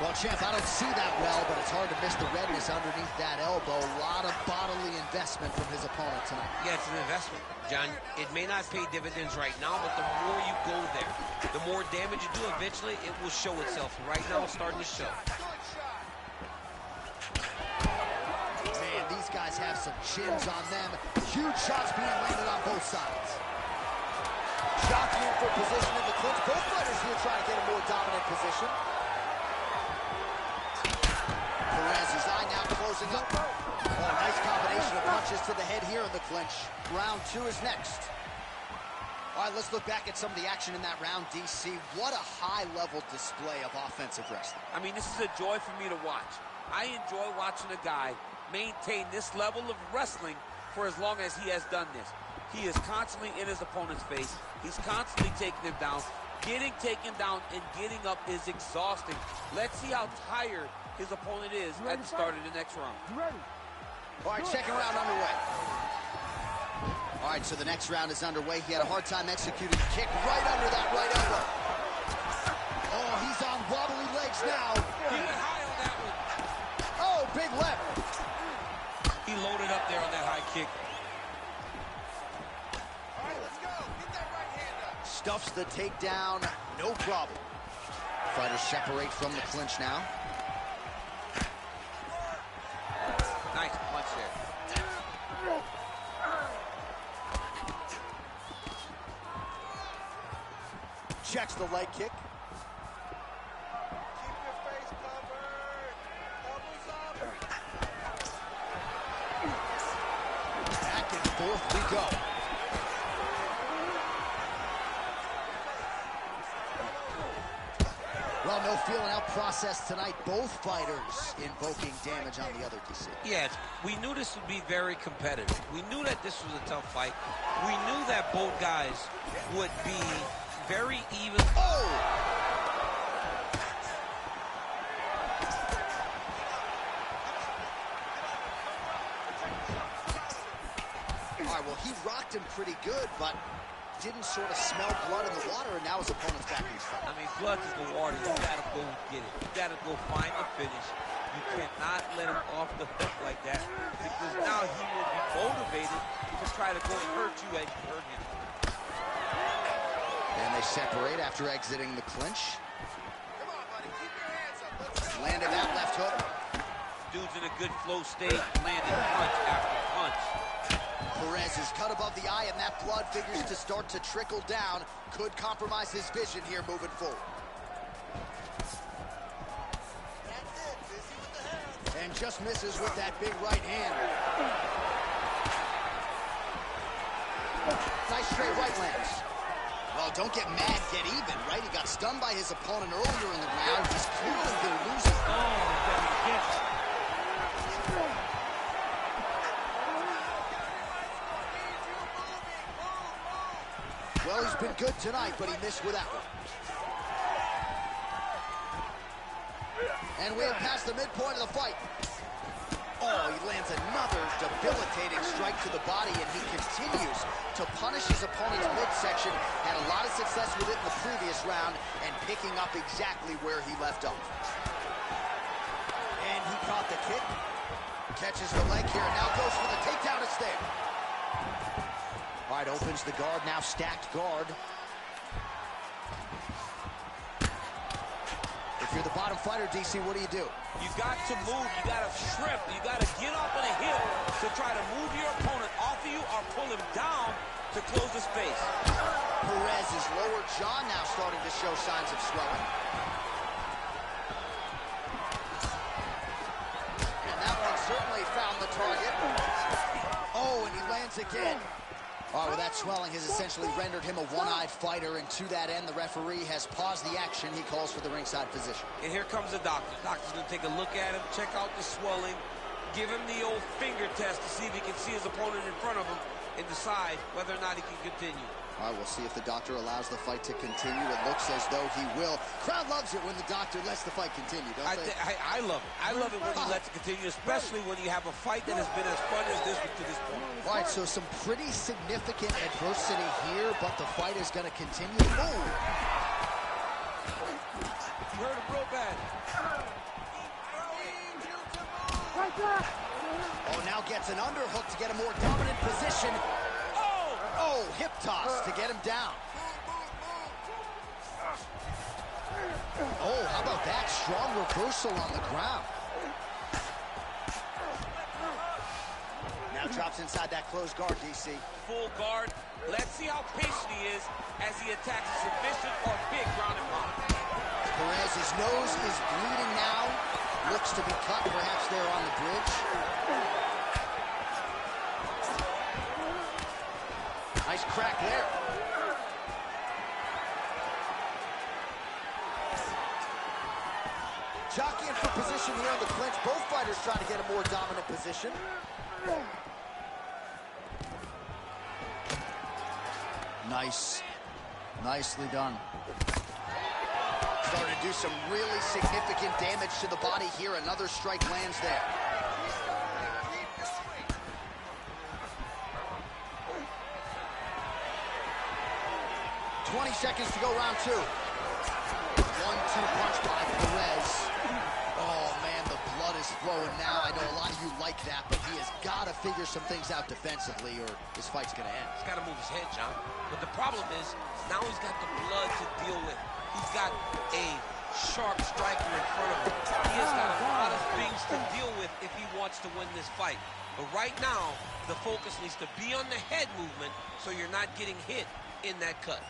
Well, champ, I don't see that well, but it's hard to miss the redness underneath that elbow. A lot of bodily investment from his opponent tonight. Yeah, it's an investment, John. It may not pay dividends right now, but the more you go there, the more damage you do, eventually it will show itself. Right now, it's starting to show. Man, these guys have some chins on them. Huge shots being landed on both sides. Jockeying for position in the clinch. Both fighters here trying to get a more dominant position. Perez's eye now closing closing up. Oh, nice combination of punches to the head here in the clinch. Round 2 is next. All right, let's look back at some of the action in that round, DC. What a high-level display of offensive wrestling. I mean, this is a joy for me to watch. I enjoy watching a guy maintain this level of wrestling for as long as he has done this. He is constantly in his opponent's face. He's constantly taking him down. Getting taken down and getting up is exhausting. Let's see how tired his opponent is at the start of the next round. You ready? All right, second round underway. All right, so the next round is underway. He had a hard time executing the kick right under that right elbow. Oh, he's on wobbly legs now. He went high on that one. Oh, big left. He loaded up there on that high kick. All right, let's go. Get that right hand up. Stuffs the takedown, no problem. Fighters separate from the clinch now. Nice punch there. Checks the leg kick. Keep your face covered. Elbows up. Back and forth we go. Well, no feeling out process tonight. Both fighters invoking damage on the other, DC. Yes, we knew this would be very competitive. We knew that this was a tough fight. We knew that both guys would be very even. Oh! All right, well, he rocked him pretty good, but didn't sort of smell blood in the water, and now his opponent's back in his fight. I mean, blood is the water. You gotta go get it. You gotta go find the finish. You cannot let him off the hook like that, because now he will be motivated to try to go and hurt you as you hurt him. And they separate after exiting the clinch. Come on, buddy. Keep your hands up. Let's go. Landed that left hook. Dude's in a good flow state, landing punch after punch. Perez is cut above the eye, and that blood figures to start to trickle down. Could compromise his vision here moving forward. That's it. Busy with the hands. And just misses with that big right hand. Nice straight right lands. Well, don't get mad, get even, right? He got stunned by his opponent earlier in the round. He's clearly been losing. Well, he's been good tonight, but he missed with that one. And we have passed the midpoint of the fight. Oh, he lands another debilitating strike to the body, and he continues to punish his opponent's midsection. Had a lot of success with it in the previous round, and picking up exactly where he left off. And he caught the kick. Catches the leg here, and now goes for the takedown. It's there. All right, opens the guard, now stacked guard. If you're the bottom fighter, DC, what do you do? You got to move, you got to shrimp, you got to get up on a heel to try to move your opponent off of you or pull him down to close the space. Perez's lower jaw now starting to show signs of swelling. And that one certainly found the target. Oh, and he lands again. All right, well, that swelling has essentially rendered him a one-eyed fighter, and to that end, the referee has paused the action. He calls for the ringside physician. And here comes the doctor. The doctor's going to take a look at him, check out the swelling, give him the old finger test to see if he can see his opponent in front of him and decide whether or not he can continue. All right, we'll see if the doctor allows the fight to continue. It looks as though he will. Crowd loves it when the doctor lets the fight continue, don't they? I love it. I love it when he lets it continue, especially when you have a fight that has been as fun as this to this point. All right, so some pretty significant adversity here, but the fight is going to continue. Oh! You hurt him real bad. Right there. Oh, now gets an underhook to get a more dominant position. Oh, hip toss to get him down. Oh, how about that? Strong reversal on the ground. Now drops inside that closed guard, DC. Full guard. Let's see how patient he is as he attacks a submission or big ground and pound. Perez's nose is bleeding now. Looks to be cut, perhaps there on the bridge. Nice crack there. Jockeying for position here in the clinch. Both fighters trying to get a more dominant position. Nice. Nicely done. Starting to do some really significant damage to the body here. Another strike lands there. "20 seconds to go, round two." 1-2 punch by Perez. Oh, man, the blood is flowing now. I know a lot of you like that, but he has got to figure some things out defensively or this fight's going to end. He's got to move his head, John. But the problem is, now he's got the blood to deal with. He's got a sharp striker in front of him. He has got a lot of things to deal with if he wants to win this fight. But right now, the focus needs to be on the head movement so you're not getting hit in that cut.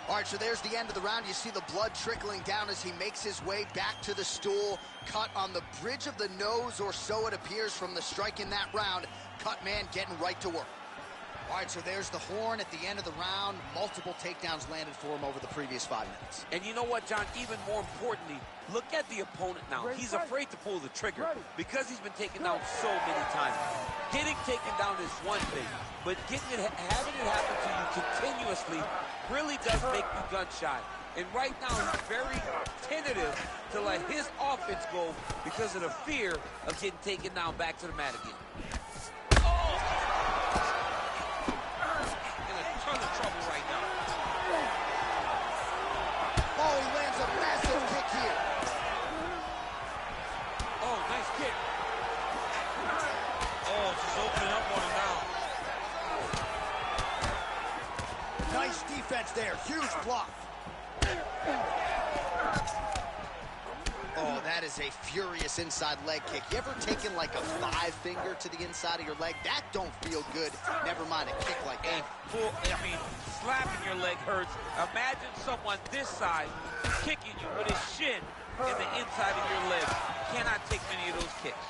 All right, so there's the end of the round. You see the blood trickling down as he makes his way back to the stool. Cut on the bridge of the nose, or so it appears from the strike in that round. Cut man getting right to work. All right, so there's the horn at the end of the round. Multiple takedowns landed for him over the previous 5 minutes. And you know what, John? Even more importantly, look at the opponent now. He's afraid to pull the trigger because he's been taken down so many times. Getting taken down is one thing, but having it happen to you continuously really does make you gun shy. And right now, he's very tentative to let his offense go because of the fear of getting taken down back to the mat again. Trouble right now. Oh, he lands a massive kick here. Oh, nice kick. Oh, she's opening up on him now. Nice defense there. Huge block. Oh, that is a furious inside leg kick. You ever taken like a 5-finger to the inside of your leg? That don't feel good. Never mind a kick like that. Slapping your leg hurts. Imagine someone this side kicking you with his shin in the inside of your leg. Cannot take many of those kicks.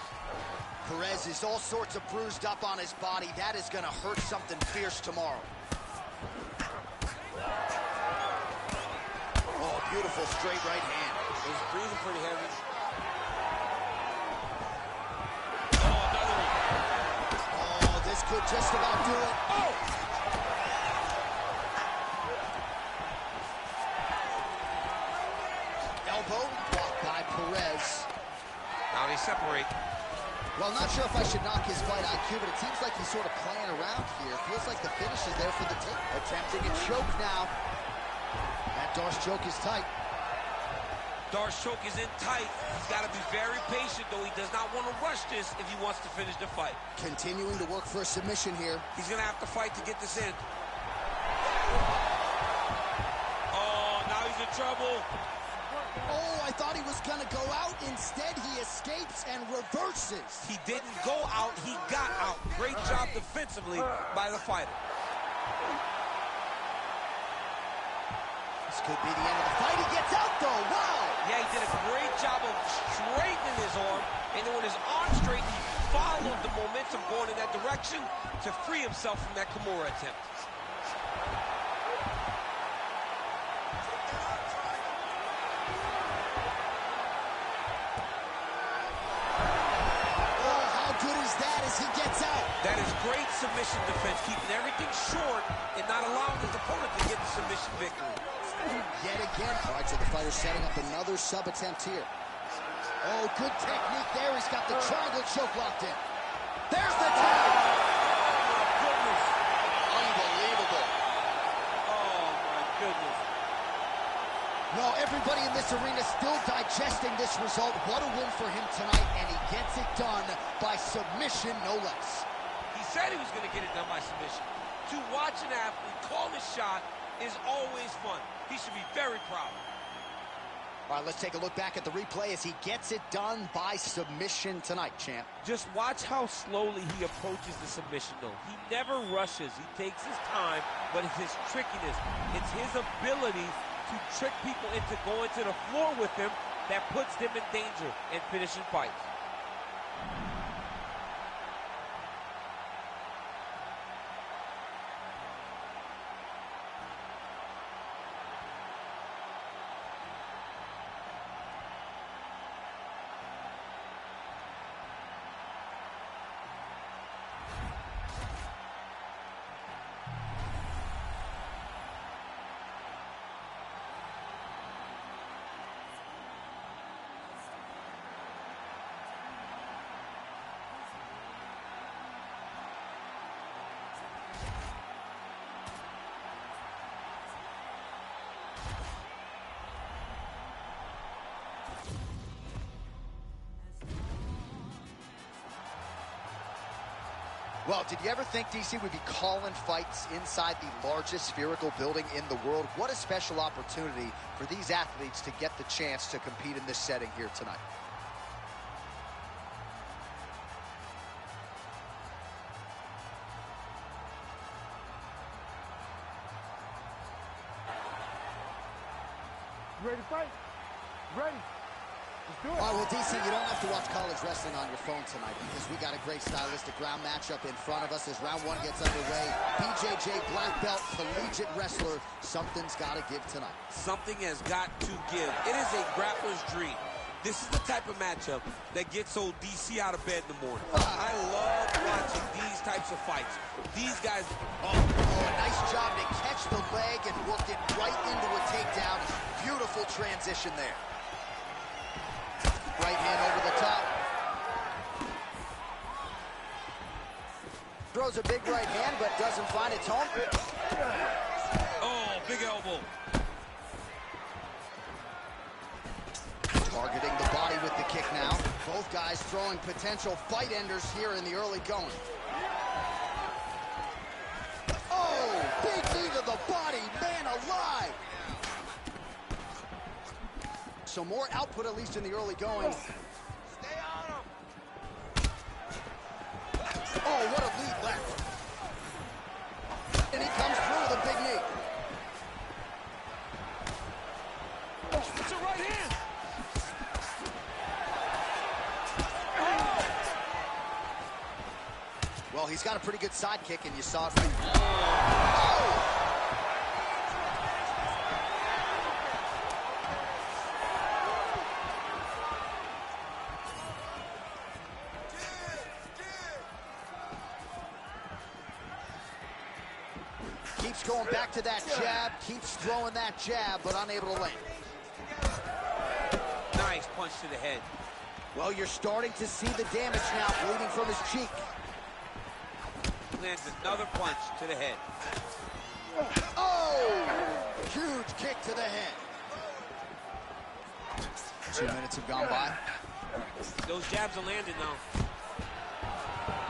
Perez is all sorts of bruised up on his body. That is going to hurt something fierce tomorrow. Oh, beautiful straight right hand. He's breathing pretty heavy. Oh, another one. Oh, this could just about do it. Oh! Elbow blocked by Perez. Now they separate. Well, not sure if I should knock his fight IQ, but it seems like he's sort of playing around here. Feels like the finish is there for the take. Attempting a choke now. That Darce choke is tight. Darce choke is in tight. He's got to be very patient, though. He does not want to rush this if he wants to finish the fight. Continuing to work for a submission here. He's going to have to fight to get this in. Oh, now he's in trouble. Oh, I thought he was going to go out. Instead, he escapes and reverses. He didn't go out. He got out. Great job defensively by the fighter. This could be the end of the fight. He gets out, though. Wow. Yeah, he did a great job of straightening his arm. And then when his arm straightened, he followed the momentum going in that direction to free himself from that Kimura attempt. That is great submission defense, keeping everything short and not allowing his opponent to get the submission victory. Yet again. All right, so the fighter's setting up another sub attempt here. Oh, good technique there. He's got the triangle choke locked in. There's the tag. Oh, my goodness. Unbelievable. Oh, my goodness. No, everybody in this arena still digesting this result. What a win for him tonight, and he gets it done by submission, no less. He said he was going to get it done by submission. To watch an athlete call his shot is always fun. He should be very proud. All right, let's take a look back at the replay as he gets it done by submission tonight, champ. Just watch how slowly he approaches the submission, though. He never rushes. He takes his time, but it's his trickiness. It's his ability to trick people into going to the floor with him that puts them in danger in finishing fights. Well, did you ever think DC would be calling fights inside the largest spherical building in the world? What a special opportunity for these athletes to get the chance to compete in this setting here tonight. You ready to fight? Ready. Let's do it. All right, well, DC, you don't have to watch college wrestling on your phone tonight because we got a great stylistic ground matchup in front of us as round one gets underway. BJJ, black belt, collegiate wrestler. Something's got to give tonight. Something has got to give. It is a grappler's dream. This is the type of matchup that gets old DC out of bed in the morning. I love watching these types of fights. These guys... Oh, a nice job to catch the leg and worked it right into a takedown. Beautiful transition there. Right hand over the top. Throws a big right hand, but doesn't find its home. Oh, big elbow. Targeting the body with the kick now. Both guys throwing potential fight enders here in the early going. Oh, big knee to the body, man alive. So more output, at least in the early going. Stay on him. Oh, what a lead left. And he comes through with a big knee. It's a right hand. Well, he's got a pretty good side kick, and you saw it. Oh! Keeps going back to that jab, keeps throwing that jab, but unable to land. Nice punch to the head. Well, you're starting to see the damage now, bleeding from his cheek. Lands another punch to the head. Oh! Huge kick to the head. 2 minutes have gone by. Those jabs are landing now.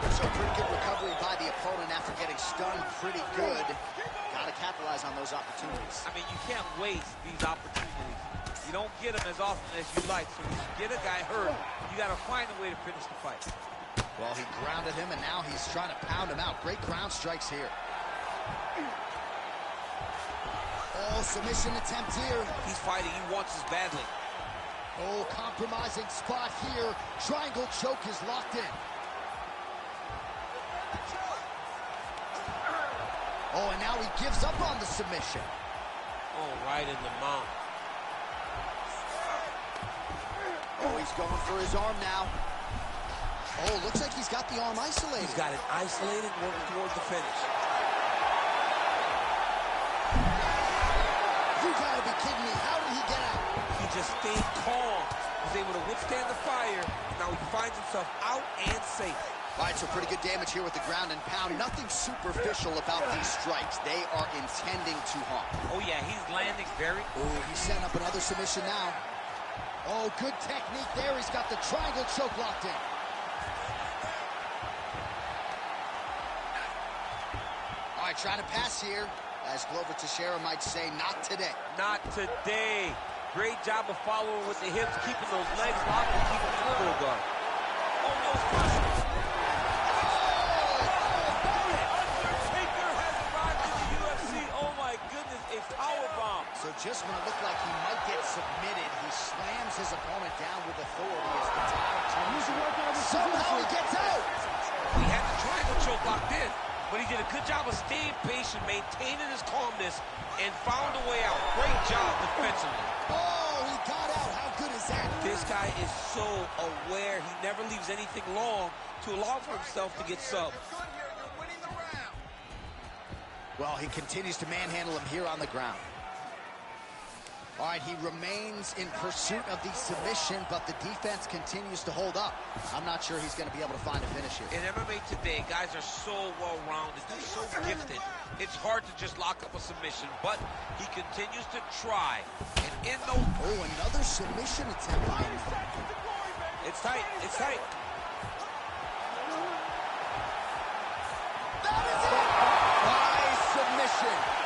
So pretty good recovery by the opponent after getting stunned pretty good. Got to capitalize on those opportunities. I mean, you can't waste these opportunities. You don't get them as often as you like. So when you get a guy hurt, you got to find a way to finish the fight. Well, he grounded him, and now he's trying to pound him out. Great ground strikes here. Oh, submission attempt here. He's fighting. He wants this badly. Oh, compromising spot here. Triangle choke is locked in. Oh, and now he gives up on the submission. Oh, right in the mouth. Oh, he's going for his arm now. Oh, looks like he's got the arm isolated. He's got it isolated, working towards the finish. You gotta be kidding me. How did he get out? He just stayed calm. Was able to withstand the fire. Now he finds himself out and safe. All right, so pretty good damage here with the ground and pound. Nothing superficial about these strikes. They are intending to harm. Oh, yeah, he's landing very... Oh, he's setting up another submission now. Oh, good technique there. He's got the triangle choke locked in. All right, trying to pass here. As Glover Teixeira might say, not today. Not today. Great job of following with the hips, keeping those legs locked and keeping the full guard. Oh, no, it's possible. Undertaker has arrived in the UFC. Oh, my goodness, a powerbomb. So just when it looked like he might get submitted, he slams brings his opponent down with authority as the tide turns. Somehow he gets out. He had the triangle choke locked in, but he did a good job of staying patient, maintaining his calmness, and found a way out. Great job defensively. Oh, he got out. How good is that? This guy is so aware. He never leaves anything long to allow for himself to get subbed. Well, he continues to manhandle him here on the ground. All right, he remains in pursuit of the submission, but the defense continues to hold up. I'm not sure he's going to be able to find a finish here. In MMA today, guys are so well-rounded. They're so gifted. It's hard to just lock up a submission, but he continues to try. And in those... Oh, another submission attempt by him. It's tight. It's tight. That is it! By submission.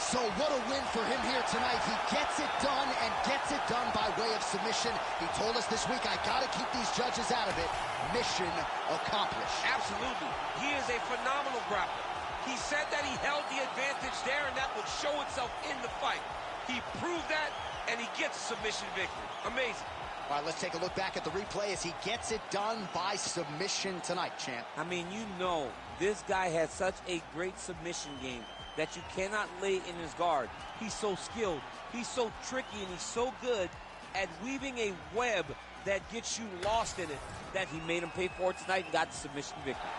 So what a win for him here tonight. He gets it done and gets it done by way of submission. He told us this week, I got to keep these judges out of it. Mission accomplished. Absolutely. He is a phenomenal grappler. He said that he held the advantage there, and that would show itself in the fight. He proved that, and he gets a submission victory. Amazing. All right, let's take a look back at the replay as he gets it done by submission tonight, champ. I mean, you know, this guy has such a great submission game that you cannot lay in his guard. He's so skilled, he's so tricky, and he's so good at weaving a web that gets you lost in it that he made him pay for it tonight and got the submission victory.